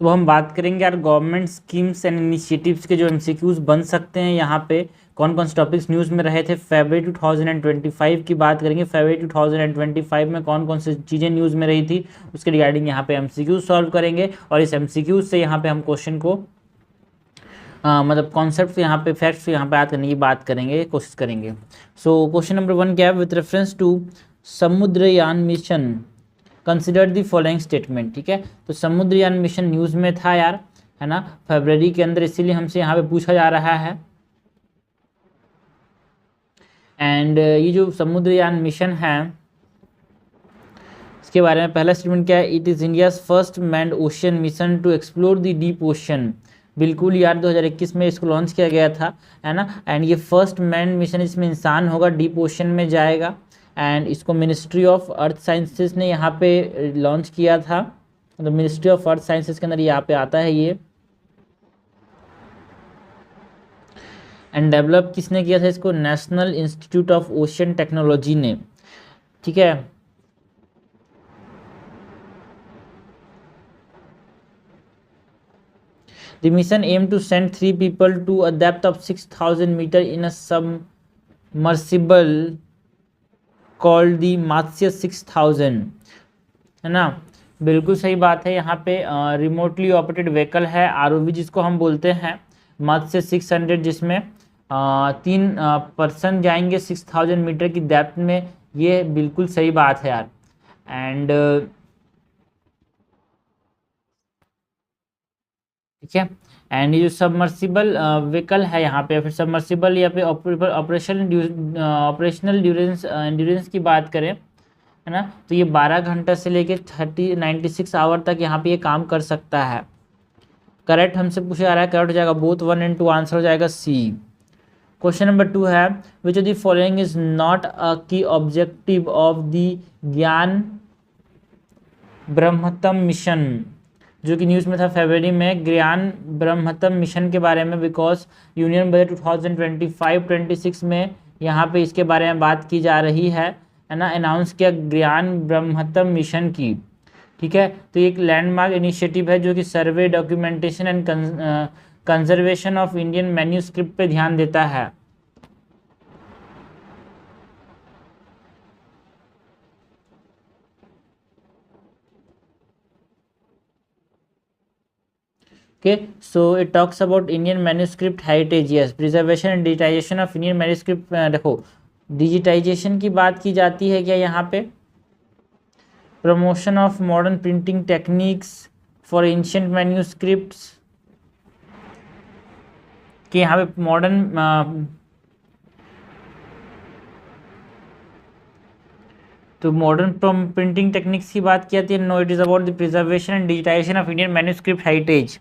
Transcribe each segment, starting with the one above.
तो हम बात करेंगे यार गवर्नमेंट स्कीम्स एंड इनिशिएटिव्स के जो एमसीक्यूज बन सकते हैं यहाँ पे कौन कौन से टॉपिक्स न्यूज़ में रहे थे। फरवरी 2025 की बात करेंगे, फरवरी 2025 में कौन कौन सी चीज़ें न्यूज़ में रही थी उसके रिगार्डिंग यहाँ पे एमसीक्यूज सॉल्व करेंगे और इस एमसीक्यूज से यहाँ पे हम क्वेश्चन को मतलब कॉन्सेप्ट यहाँ पे फैक्ट्स यहाँ पे याद करने की बात करेंगे, कोशिश करेंगे। सो क्वेश्चन नंबर 1 क्या है, with reference to Samudrayaan mission consider the following statement. ठीक है, तो समुद्रयान मिशन न्यूज़ में था यार, है ना, फरवरी के अंदर, इसीलिए हमसे यहाँ पे पूछा जा रहा है। एंड ये जो समुद्रयान मिशन है इसके बारे में पहला स्टेटमेंट क्या है, it is India's first manned ocean mission to explore the deep ocean. बिल्कुल यार 2021 में इसको लॉन्च किया गया था, है ना। एंड ये फर्स्ट मैन्ड मिशन, इसमें इंसान होगा, डीप ओशन में जाएगा। एंड इसको मिनिस्ट्री ऑफ अर्थ साइंसेस ने यहाँ पे लॉन्च किया था, मतलब मिनिस्ट्री ऑफ अर्थ साइंसेस के अंदर यहाँ पे आता है ये। एंड डेवलप किसने किया था इसको, national institute of ocean technology ने। ठीक है, The mission aimed to send 3 people to a depth of 6,000 meter in a submersible called the Matsya 6000, है ना। बिल्कुल सही बात है, यहाँ पे रिमोटली ऑपरेटेड व्हीकल है आरओवी जिसको हम बोलते हैं, मत्स्य 600, जिसमें 3 पर्सन जाएंगे 6,000 मीटर की डेप्थ में। ये बिल्कुल सही बात है यार। एंड ठीक है, एंड ये जो सबमर्सिबल व्हीकल है यहाँ पे, फिर सबमर्सिबल या फिर ऑपरेशनल ड्यूरेंस की बात करें, है ना, तो ये 12 घंटा से लेके 96 आवर तक यहाँ पे ये काम कर सकता है। करेक्ट हमसे पूछा जा रहा है, करेक्ट हो जाएगा बोथ 1 and 2, आंसर हो जाएगा सी। क्वेश्चन नंबर 2 है, which of the following is not a की ऑब्जेक्टिव ऑफ द ज्ञान ब्रह्मतम मिशन, जो कि न्यूज़ में था फरवरी में, ज्ञान ब्रह्मतम मिशन के बारे में। बिकॉज यूनियन बजट 2025-26 में यहाँ पे इसके बारे में बात की जा रही है ना, अनाउंस किया ज्ञान ब्रह्मतम मिशन की। ठीक है, तो एक लैंडमार्क इनिशिएटिव है जो कि survey, documentation and conservation of Indian manuscript पे ध्यान देता है। Okay, so it talks about Indian manuscript heritage, yes, preservation and digitization of Indian manuscript। देखो डिजिटाइजेशन की बात की जाती है क्या यहाँ पे, promotion of modern printing techniques for ancient manuscripts, कि यहाँ पे मॉडर्न तो मॉडर्न प्रिंटिंग टेक्निक्स की बात की जाती है। No, it is about the preservation and digitisation of Indian manuscript heritage.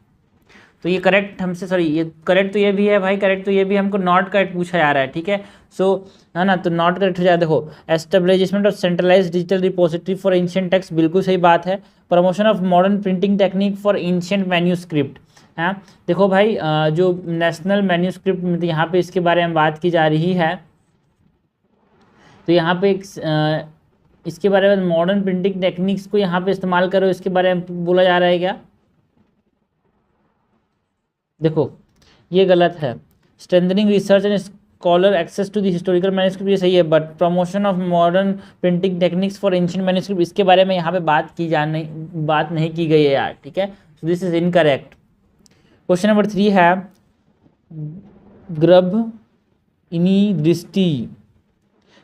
तो ये करेक्ट हमसे, सॉरी ये करेक्ट तो ये भी है भाई, करेक्ट तो ये भी हमको नॉट करेक्ट पूछा जा रहा है। ठीक है, सो है ना, तो नॉट करेक्ट हो जाए। देखो establishment of centralised digital repository for ancient text, बिल्कुल सही बात है। Promotion of modern printing technique for ancient manuscript है। देखो भाई जो नेशनल मैन्यूस्क्रिप्ट यहाँ पे इसके बारे में बात की जा रही है, तो यहाँ पे इसके बारे में मॉडर्न प्रिंटिंग टेक्निक्स को यहाँ पे इस्तेमाल करो, इसके बारे में बोला जा रहा है क्या। देखो ये गलत है। Strengthening research and scholar access to the historical manuscript, ये सही है, but promotion of modern printing techniques for ancient manuscript, इसके बारे में यहाँ पे बात नहीं की गई है यार। ठीक है, so this is incorrect. Question number 3 है,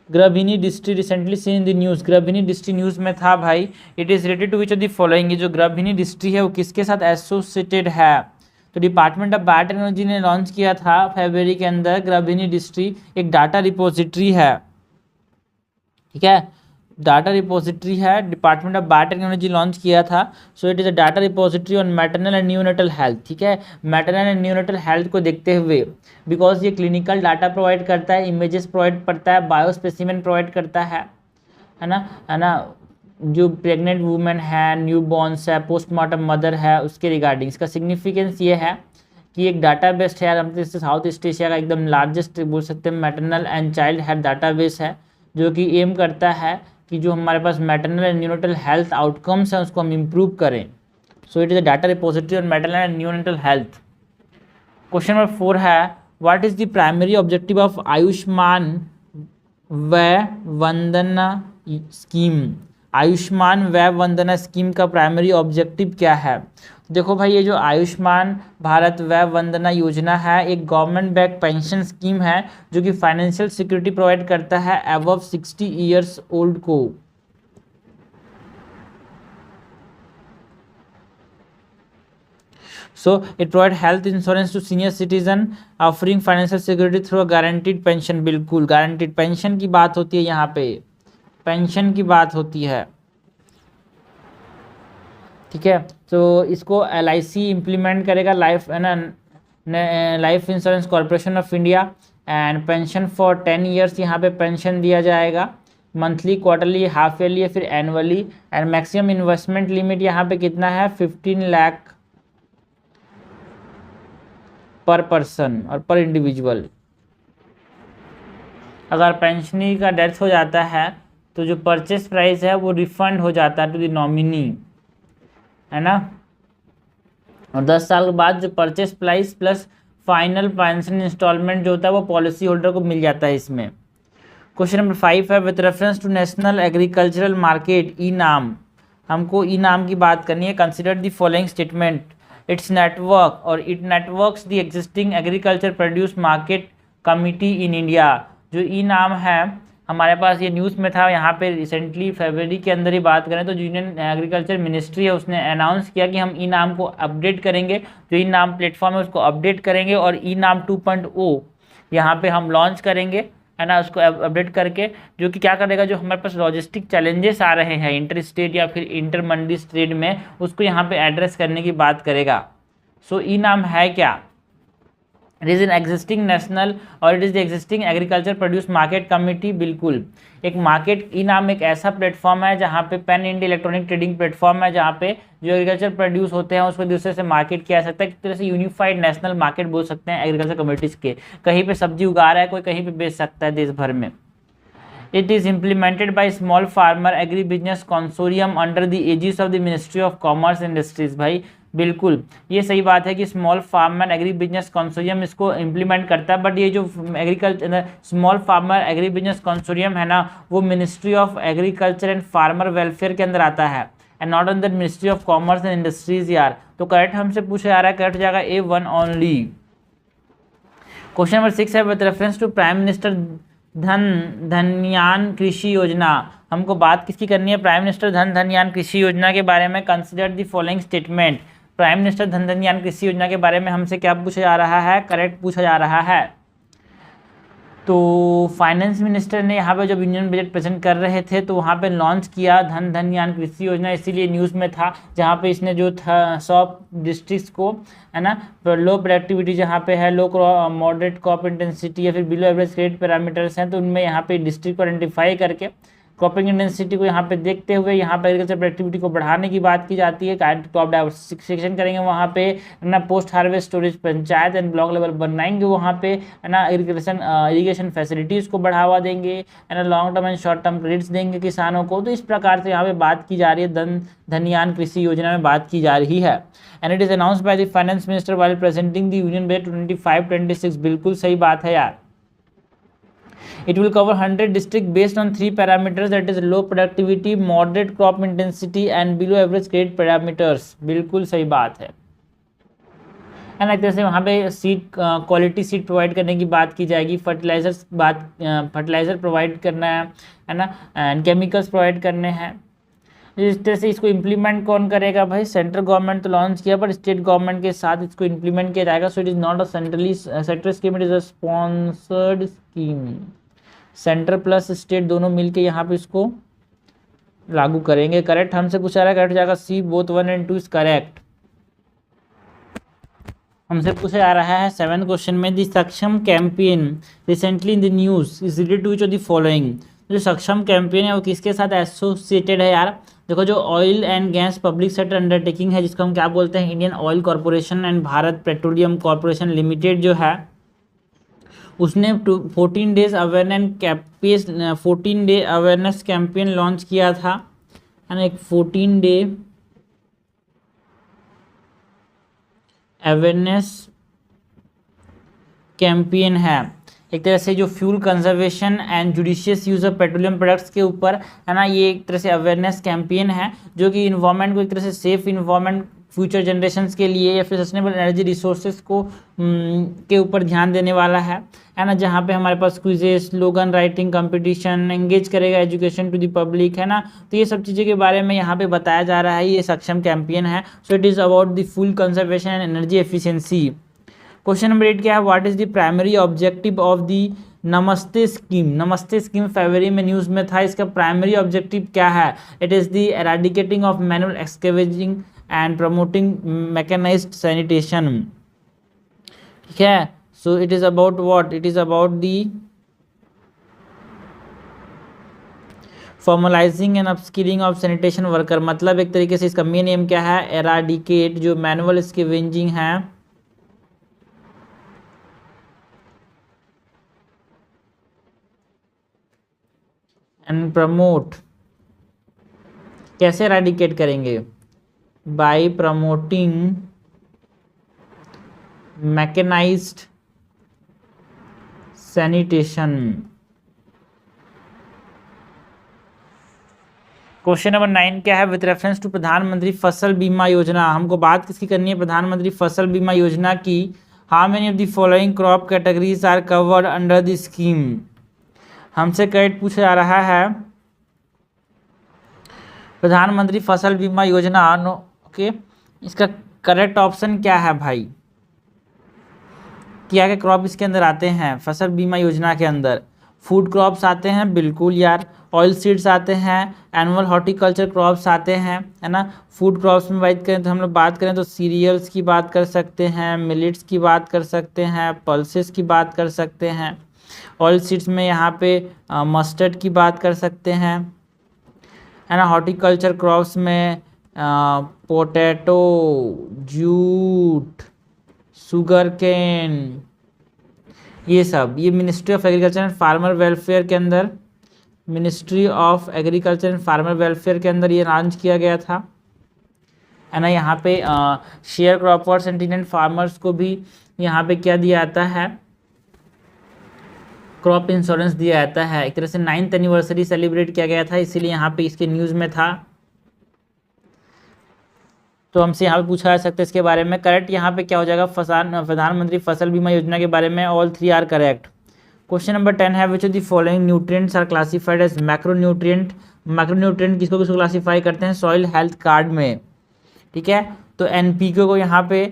Garbhini Drishti recently seen in the news. Garbhini Drishti news में था भाई। It is related to which of the following, ये जो गर्भहिनी दृष्टि है वो किसके साथ एसोसिएटेड है, तो डिपार्टमेंट ऑफ बायोटेक्नोलॉजी ने लॉन्च किया था फरवरी के अंदर। गर्भहिनी दृष्टि एक डाटा रिपोजिटरी है। ठीक है, डाटा रिपोजिटरी है, डिपार्टमेंट ऑफ बायोटेक्नोलॉजी लॉन्च किया था। सो it is a data repository on maternal and neonatal health. ठीक है, मैटरनल एंड न्यूनेटल हेल्थ को देखते हुए, बिकॉज ये क्लिनिकल डाटा प्रोवाइड करता है, इमेजेस प्रोवाइड करता है, बायोस्पेसिमेन प्रोवाइड करता है ना, जो प्रेग्नेंट वुमेन है, न्यू बॉर्न्स है, पोस्टमार्टम मदर है, उसके रिगार्डिंग इसका सिग्निफिकेंस ये है कि एक डाटाबेस है, हम तो साउथ ईस्ट एशिया का एकदम लार्जेस्ट बोल सकते हैं maternal and child health database है, जो कि एम करता है कि जो हमारे पास maternal and neonatal health outcomes हैं उसको हम इम्प्रूव करें। So it is a data repository on maternal and neonatal health. Question number 4 है what is the primary objective of Ayushman Vay Vandana scheme. Ayushman Vay Vandana scheme का प्राइमरी ऑब्जेक्टिव क्या है? देखो भाई, ये जो आयुष्मान भारत वय वंदना योजना है एक गवर्नमेंट बैक पेंशन स्कीम है जो कि फाइनेंशियल सिक्योरिटी प्रोवाइड करता है अबव 60 ईयर्स ओल्ड को। So it provide health insurance to senior citizen offering financial security through a guaranteed pension। बिल्कुल guaranteed pension की बात होती है, यहाँ पे पेंशन की बात होती है, ठीक है। तो इसको LIC इम्प्लीमेंट करेगा, life insurance corporation of India, and pension for 10 years यहाँ पे पेंशन दिया जाएगा, मंथली, क्वार्टरली, हाफ ईयरली या फिर annually. And maximum investment limit यहाँ पे कितना है? 15 लाख पर पर्सन और पर इंडिविजुअल। अगर पेंशनरी का डेथ हो जाता है तो जो परचेस प्राइस है वो रिफंड हो जाता है टू द नॉमिनी, है ना। और 10 साल के बाद जो purchase price plus final pension instalment जो होता है वो पॉलिसी होल्डर को मिल जाता है इसमें। क्वेश्चन नंबर 5 है with reference to national agricultural market e NAM. हमको ई नाम की बात करनी है। Consider the following statement, it's network और it networks the existing agriculture produce market committee in India. जो ई नाम है हमारे पास ये न्यूज़ में था, यहाँ पे रिसेंटली फरवरी के अंदर ही बात करें तो यूनियन एग्रीकल्चर मिनिस्ट्री है उसने अनाउंस किया कि हम ई नाम को अपडेट करेंगे। जो ई नाम प्लेटफॉर्म है उसको अपडेट करेंगे और ई नाम 2.0 यहाँ पे हम लॉन्च करेंगे, है ना, उसको अपडेट करके, जो कि क्या करेगा, जो हमारे पास लॉजिस्टिक चैलेंजेस आ रहे हैं इंटर स्टेट या फिर इंटर मंडी स्टेट में, उसको यहाँ पे एड्रेस करने की बात करेगा। सो ई नाम है क्या? It is an existing national और it is the existing agriculture produce market committee. बिल्कुल, एक मार्केट ई नाम एक ऐसा प्लेटफॉर्म है जहाँ पे pan India electronic trading platform है जहाँ पे जो एग्रीकल्चर प्रोड्यूस होते हैं उसको दूसरे से मार्केट किया जा सकता है। एक तरह से यूनिफाइड नेशनल मार्केट बोल सकते हैं एग्रीकल्चर कम्युनिटीज़ के। कहीं पे सब्जी उगा रहा है कोई, कहीं पे बेच सकता है देश भर में। It is implemented by small farmer agribusiness consortium under the aegis of the ministry of commerce industries. भाई बिल्कुल ये सही बात है कि small farmer agribusiness consortium इसको इम्प्लीमेंट करता है, बट ये जो agriculture small farmer agribusiness consortium है ना वो ministry of agriculture and farmer welfare के अंदर आता है and not under ministry of commerce and industries यार। तो करेक्ट हमसे पूछा जा रहा है, करेक्ट हो जाएगा A1 ओनली। क्वेश्चन नंबर 6 है with reference to prime minister Dhandhanya Krishi Yojana. हमको बात किसकी करनी है? प्राइम मिनिस्टर धनयान कृषि योजना के बारे में। Consider the following statement. Prime minister Dhandhanya Krishi Yojana के बारे में हमसे क्या पूछा जा रहा है? करेक्ट पूछा जा रहा है। तो फाइनेंस मिनिस्टर ने यहाँ पे जब यूनियन बजट प्रेजेंट कर रहे थे तो वहाँ पे लॉन्च किया धनयान कृषि योजना, इसीलिए न्यूज़ में था, जहाँ पे इसने जो था 100 डिस्ट्रिक्ट्स को, है ना, लो प्रोडक्टिविटी जहाँ पे है, लो मॉडरेट क्रॉप इंटेंसिटी या फिर बिलो एवरेज क्रेडिट पैरामीटर्स हैं, तो उनमें यहाँ पे डिस्ट्रिक्ट को आइडेंटिफाई करके क्रॉपिंग इंटेंसिटी को यहाँ पे देखते हुए यहाँ पे एग्रीकल्चर प्रोडक्टिविटी को बढ़ाने की बात की जाती है। क्रॉप डाइवर्सिफिकेशन करेंगे वहाँ पे, है ना, post harvest storage panchayat and block level बनाएंगे वहाँ पे, है ना, इरिगेशन फैसिलिटीज़ को बढ़ावा देंगे, है ना, long term and short term credits देंगे किसानों को। तो इस प्रकार से यहाँ पे बात की जा रही है धनयान कृषि योजना में बात की जा रही है। And it is announced by the finance minister while presenting the union budget 25-26। बिल्कुल सही बात है यार। It will cover 100 districts based on 3 parameters, that is low productivity, moderate crop intensity and below average credit parameters। बिल्कुल सही बात है। And एक तरह से वहाँ पे सीड क्वालिटी सीड प्रोवाइड करने की बात की जाएगी, फर्टिलाइजर प्रोवाइड करना है ना, एंड केमिकल्स प्रोवाइड करने हैं। इस तरह से इसको इम्प्लीमेंट कौन करेगा भाई? सेंट्रल गवर्नमेंट तो लॉन्च किया, पर स्टेट गवर्नमेंट के साथ इसको इम्प्लीमेंट किया जाएगा। सो it is not a central scheme, it is a sponsored scheme. Centre plus state दोनों मिलके यहाँ पे इसको लागू करेंगे। करेक्ट हमसे पूछा रहा है, करेक्ट हो जाएगा C, both 1 and 2 is correct. हमसे पूछा जा रहा है 7th क्वेश्चन में, the Saksham campaign recently in the news is related to which of the following. जो सक्षम कैंपेन है वो किसके साथ एसोसिएटेड है यार? देखो, जो oil and gas public sector undertaking है जिसको हम क्या बोलते हैं, Indian oil corporation and Bharat petroleum corporation limited जो है, उसने 14 डेज अवेयरनेस कैंपेन लॉन्च किया था, है ना, एक 14 डे अवेयरनेस कैंपेन है। एक तरह से जो fuel conservation and judicious use of petroleum products के ऊपर है ना, ये एक तरह से अवेयरनेस कैंपेन है जो कि इन्वायरमेंट को एक तरह से सेफ इन्वायरमेंट फ्यूचर जनरेशंस के लिए या फिर सस्टेनेबल एनर्जी रिसोर्सेज को के ऊपर ध्यान देने वाला है ना, जहाँ पे हमारे पास quizzes, slogan writing competition, engage करेगा एजुकेशन टू द पब्लिक है ना। तो ये सब चीज़ों के बारे में यहाँ पे बताया जा रहा है, ये सक्षम कैंपेन है। So it is about the fuel conservation and energy efficiency. Question number 8 क्या है, what is the primary objective of the Namaste scheme. Namaste scheme फरवरी में न्यूज़ में था, इसका प्राइमरी ऑब्जेक्टिव क्या है? It is the eradicating of manual scavenging and promoting mechanised sanitation. ठीक है, so it is about what, it is about the formalising and upskilling of sanitation worker. मतलब एक तरीके से इसका मेन एम क्या है, एराडिकेट जो मैनुअल स्केवेजिंग है एंड प्रमोट। कैसे एराडिकेट करेंगे? By promoting mechanised sanitation. Question number 9 क्या है, विद रेफरेंस टू प्रधानमंत्री फसल बीमा योजना। हमको बात किसकी करनी है? प्रधानमंत्री फसल बीमा योजना की। How many of the following crop categories are covered under the scheme. हमसे करेक्ट पूछा जा रहा है प्रधानमंत्री फसल बीमा योजना। ओके, इसका करेक्ट ऑप्शन क्या है भाई? क्या क्या क्रॉप इसके अंदर आते हैं फसल बीमा योजना के अंदर? फूड क्रॉप्स आते हैं, बिल्कुल यार। ऑयल सीड्स आते हैं, एनुअल हॉर्टिकल्चर क्रॉप्स आते हैं, है ना। फूड क्रॉप्स में बात करें तो हम लोग बात करें तो सीरियल्स की बात कर सकते हैं, मिलेट्स की बात कर सकते हैं, पल्सेस की बात कर सकते हैं। ऑयल सीड्स में यहाँ पे मस्टर्ड की बात कर सकते हैं, है ना। हॉर्टिकल्चर क्रॉप्स में पोटैटो, जूट, शुगर केन, ये सब। ये ministry of agriculture and farmer welfare के अंदर, ministry of agriculture and farmer welfare के अंदर ये लॉन्च किया गया था, है ना। यहाँ पे sharecroppers and tenant farmers को भी यहाँ पे क्या दिया जाता है? क्रॉप इंश्योरेंस दिया जाता है। एक तरह से 9th एनिवर्सरी सेलिब्रेट किया गया था, इसीलिए यहाँ पे इसके न्यूज़ में था। तो हमसे यहाँ पे पूछा जा सकता है इसके बारे में। करेक्ट यहाँ पे क्या हो जाएगा? प्रधानमंत्री फसल बीमा योजना के बारे में all 3 are correct. Question number 10 है, which of the following nutrients are classified as macronutrient. Macronutrient किसको किसको क्लासीफाई करते हैं? सॉइल हेल्थ कार्ड में। ठीक है, तो एनपीके को यहाँ पे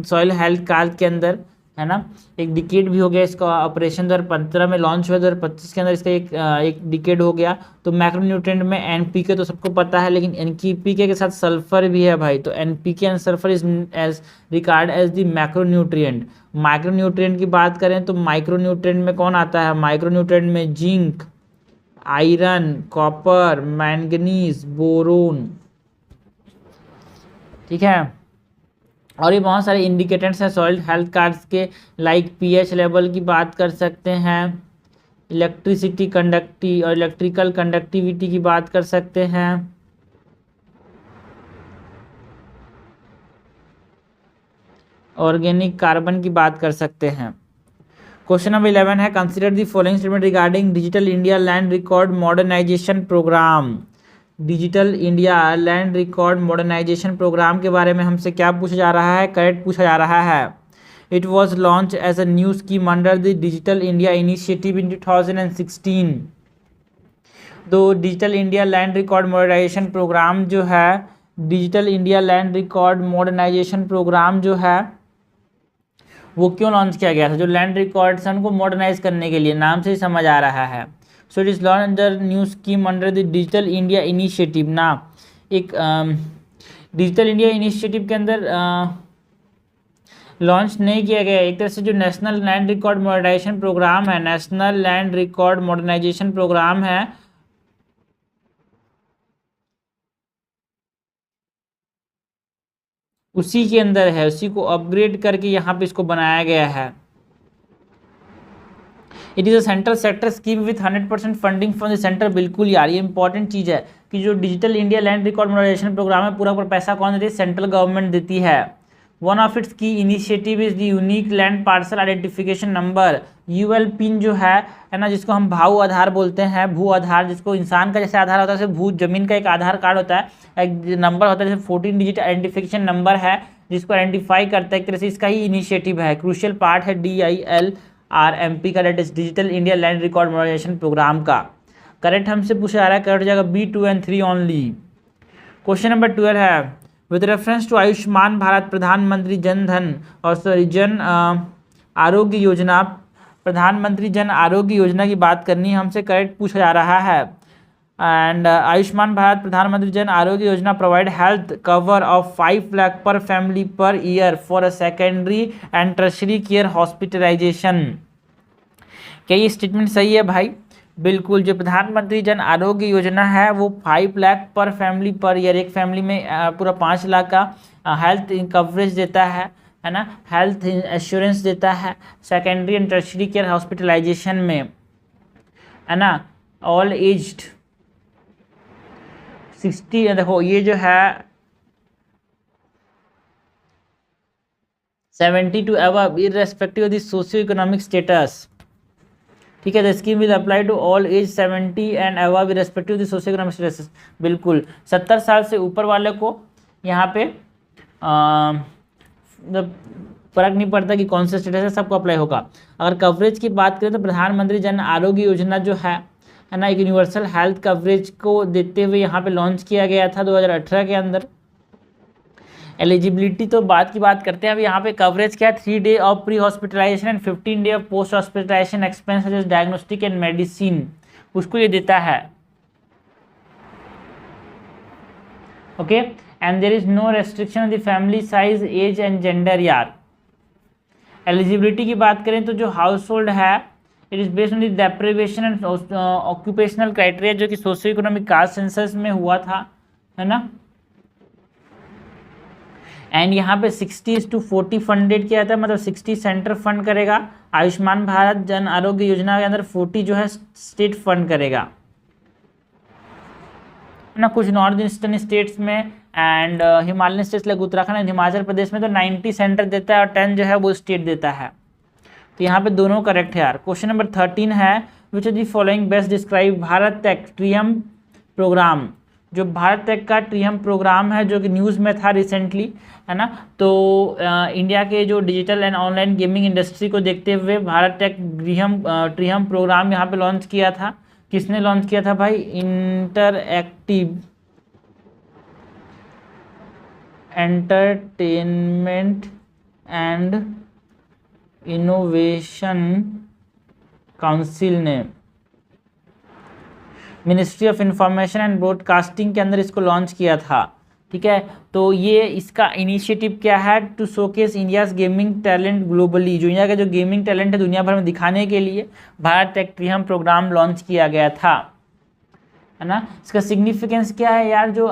सॉइल हेल्थ कार्ड के अंदर, है ना। एक डिकेड भी हो गया इसका, ऑपरेशन 2015 में लॉन्च हुआ, 2025 के अंदर इसका एक डिकेड हो गया। तो मैक्रोन्यूट्रिएंट में एनपीके तो सबको पता है, लेकिन एनपीके के साथ सल्फर भी है भाई। तो NPK and sulphur is as regard as the macronutrient. Micronutrient की बात करें तो माइक्रोन्यूट्रिएंट में कौन आता है? माइक्रोन्यूट्रिएंट में zinc, iron, copper, manganese, boron. ठीक है, और ये बहुत सारे इंडिकेटर्स हैं सॉइल हेल्थ कार्ड्स के, लाइक पीएच लेवल की बात कर सकते हैं, इलेक्ट्रिसिटी कंडक्टी और इलेक्ट्रिकल कंडक्टिविटी की बात कर सकते हैं, ऑर्गेनिक कार्बन की बात कर सकते हैं। क्वेश्चन नंबर 11 है, consider the following statement regarding digital India land record modernisation programme. Digital India land record modernisation programme के बारे में हमसे क्या पूछा जा रहा है? करेक्ट पूछा जा रहा है। It was launch as a new scheme under the digital India initiative in 2016। तो digital India land record modernisation programme जो है, digital India land record modernisation programme जो है वो क्यों लॉन्च किया गया था? जो लैंड रिकॉर्ड्स हैं उनको मॉडर्नाइज करने के लिए, नाम से ही समझ आ रहा है। So it is launch under new scheme under the digital India initiative ना। एक डिजिटल इंडिया इनिशिएटिव के अंदर लॉन्च नहीं किया गया। एक तरह से जो national land record modernisation programme है, national land record modernisation programme है, उसी के अंदर है, उसी को अपग्रेड करके यहाँ पे इसको बनाया गया है। It is a central sector scheme with 100% funding from the centre. बिल्कुल यार, ये इंपॉर्टेंट चीज़ है कि जो digital India land record modernisation programme है, पूरा पैसा कौन देती है? सेंट्रल गवर्नमेंट देती है। One of its key initiative is the unique land parcel identification number, UL pin जो है ना, जिसको हम भाऊ आधार बोलते हैं, भू आधार, जिसको इंसान का जैसे आधार होता है, भू जमीन का एक आधार कार्ड होता है, एक नंबर होता है, जैसे 14 डिजिट आइडेंटिफिकेशन नंबर है जिसको आइडेंटिफाई करता है, एक तरह से इसका ही इनिशिएटिव है, क्रूशियल पार्ट है DILRMP का, that is digital India land record modernisation programme का। करेक्ट हमसे पूछा जा रहा है, करेक्ट हो जाएगा B2 and 3 only. Question number 12 है, with reference to Ayushman Bharat Pradhan Mantri Jan धन और जन आरोग्य योजना, प्रधानमंत्री जन आरोग्य योजना की बात करनी है हमसे, करेक्ट पूछा जा रहा है। And Ayushman Bharat Pradhan Mantri Jan Arogya Yojana provide health cover of 5 lakh per family per year for a secondary and tertiary care hospitalisation. क्या ये स्टेटमेंट सही है भाई? बिल्कुल, जो प्रधानमंत्री जन आरोग्य योजना है वो 5 lakh per family per year, एक फैमिली में पूरा 5 लाख का हेल्थ कवरेज देता है ना, हेल्थ इंश्योरेंस देता है secondary and tertiary care hospitalisation में, है ना, ऑल एज्ड 60, देखो ये जो है 70 to above irrespective of the socio economic status. ठीक है, the scheme will apply to all age 70 and above irrespective of the socio economic status. बिल्कुल, 70 साल से ऊपर वाले को यहाँ पे फर्क नहीं पड़ता कि कौन सा स्टेटस है, सबको अप्लाई होगा। अगर कवरेज की बात करें तो प्रधानमंत्री जन आरोग्य योजना जो है ना, एक यूनिवर्सल हेल्थ कवरेज को देते हुए यहाँ पे लॉन्च किया गया था 2018 के अंदर। एलिजिबिलिटी तो बात की बात करते हैं, अब यहाँ पे कवरेज क्या है, 3 day of pre hospitalisation and 15 day of post hospitalisation expense diagnostic and medicine, उसको ये देता है। Okay, and there is no restriction on the family size, age and gender यार। एलिजिबिलिटी की बात करें तो जो हाउस होल्ड है, it is based on the deprivation and occupational criteria, जो कि सोशियो इकोनॉमिक कास्ट सेंसस में हुआ था, है ना। एंड यहाँ पे 60:40 फंडेड किया था, मतलब 60 सेंटर फंड करेगा आयुष्मान भारत जन आरोग्य योजना के अंदर, 40 जो है स्टेट फंड करेगा ना। कुछ नॉर्थ ईस्टर्न स्टेट्स में and Himalayan states like Uttarakhand and Himachal Pradesh में तो 90 सेंटर देता है और 10 जो है वो स्टेट देता है। तो यहाँ पे दोनों करेक्ट है यार। क्वेश्चन नंबर 13 है, which of the following best describe Bharat tech triumph programme. जो भारत टेक का ट्रियम्फ प्रोग्राम है जो कि न्यूज़ में था रिसेंटली, है ना, तो इंडिया के जो digital and online gaming industry को देखते हुए भारत टेक ट्रियम्फ प्रोग्राम यहाँ पे लॉन्च किया था। किसने लॉन्च किया था भाई? Interactive entertainment and innovation council ने, ministry of information and broadcasting के अंदर इसको लॉन्च किया था। ठीक है, तो ये इसका इनिशिएटिव क्या है? To showcase India's gaming talent globally, जो इंडिया का जो गेमिंग टैलेंट है दुनिया भर में दिखाने के लिए Bharat tech triumph programme launch किया गया था, है ना। इसका सिग्निफिकेंस क्या है यार? जो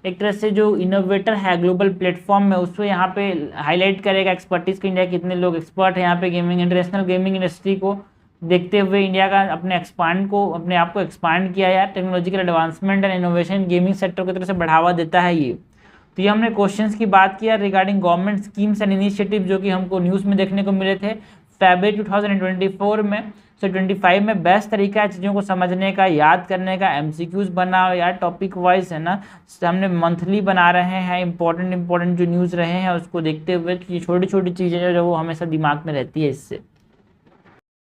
एक तरह से जो इनोवेटर है ग्लोबल प्लेटफॉर्म में, उसको यहाँ पे हाईलाइट करेगा एक्सपर्टीज को, इंडिया कितने लोग एक्सपर्ट है यहाँ पे गेमिंग, इंटरनेशनल गेमिंग इंडस्ट्री को देखते हुए इंडिया का अपने आप को एक्सपांड किया यार। Technological advancement and innovation gaming sector की तरफ से बढ़ावा देता है ये। तो ये हमने क्वेश्चंस की बात किया regarding government schemes and initiative जो कि हमको न्यूज़ में देखने को मिले थे फरवरी 2024 में। 25 में बेस्ट तरीका है चीज़ों को समझने का, याद करने का, MCQs बनाओ यार टॉपिक वाइज, है ना। हमने मंथली बना रहे हैं, इंपॉर्टेंट जो न्यूज़ रहे हैं उसको देखते हुए, छोटी छोटी चीज़ें जो वो हमेशा दिमाग में रहती है इससे।